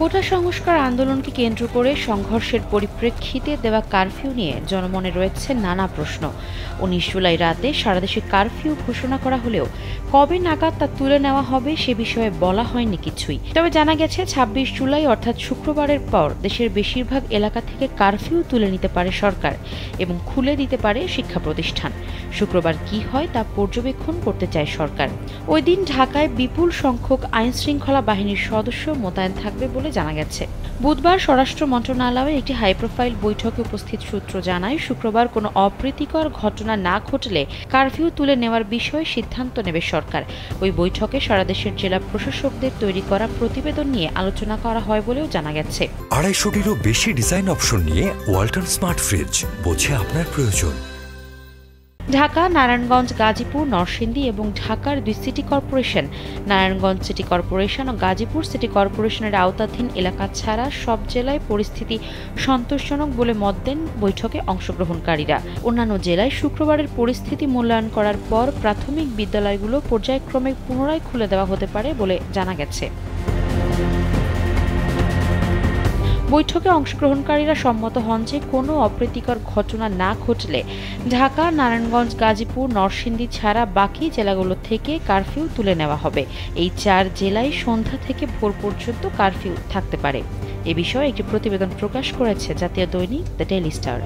কোটা সংস্কার আন্দোলনকে কেন্দ্র করে সংঘর্ষের পরিপ্রেক্ষিতে দেওয়া কারফিউ নিয়ে জনমনে রয়েছে নানা প্রশ্ন। ১৯ জুলাই রাতে সারা দেশে কারফিউ ঘোষণা করা হলেও কবে নাগাদ তা তুলে নেওয়া হবে সে বিষয়ে বলা হয়নি কিছুই। তবে জানা গেছে ২৬ জুলাই অর্থাৎ শুক্রবারের পর দেশের বেশিরভাগ এলাকা থেকে কারফিউ তুলে নিতে পারে সরকার এবং খুলে দিতে পারে শিক্ষা প্রতিষ্ঠান। শুক্রবার কি হয় তা পর্যবেক্ষণ করতে চায় সরকার। ওই দিন ঢাকায় বিপুল সংখ্যক আইনশৃঙ্খলা বাহিনীর সদস্য মোতায়েন থাকবে বলে জানা গেছে। বুধবার স্বরাষ্ট্র মন্ত্রণালয়ের একটি হাইপ্রোফাইল বৈঠকে উপস্থিত সূত্র জানায়, শুক্রবার কোনো অপ্রীতিকর ঘটনা না ঘটলে কারফিউ তুলে নেওয়ার বিষয়ে সিদ্ধান্ত নেবে সরকার। ওই বৈঠকে সারা দেশের জেলা প্রশাসকদের তৈরি করা প্রতিবেদন নিয়ে আলোচনা করা হয় বলেও জানা গেছে। ২৫০টিরও বেশি ডিজাইন অপশন নিয়ে ওয়ালটন স্মার্ট ফ্রিজ, বোঝে আপনার প্রয়োজন। ঢাকা, নারায়ণগঞ্জ, গাজীপুর, নরসিংদী এবং ঢাকার ২ city corporation, Narayanganj city corporation ও গাজীপুর সিটি কর্পোরেশনের আওতাধীন এলাকা ছাড়া সব জেলায় পরিস্থিতি সন্তোষজনক বলে মত দেন বৈঠকে অংশগ্রহণকারীরা। অন্যান্য জেলায় শুক্রবারের পরিস্থিতি মূল্যায়ন করার পর প্রাথমিক বিদ্যালয়গুলো পর্যায়ক্রমে পুনরায় খুলে দেওয়া হতে পারে বলে জানা গেছে। বৈঠকে অংশগ্রহণকারীরা সম্মত হন যে কোনো অপ্রীতিকর ঘটনা না ঘটলে ঢাকা, নারায়ণগঞ্জ, গাজীপুর, নরসিংদী ছাড়া বাকি জেলাগুলো থেকে কারফিউ তুলে নেওয়া হবে। এই ৪ জেলায় সন্ধ্যা থেকে ভোর পর্যন্ত কারফিউ থাকতে পারে। এ বিষয়ে একটি প্রতিবেদন প্রকাশ করেছে জাতীয় দৈনিক দ্য ডেইলি স্টার।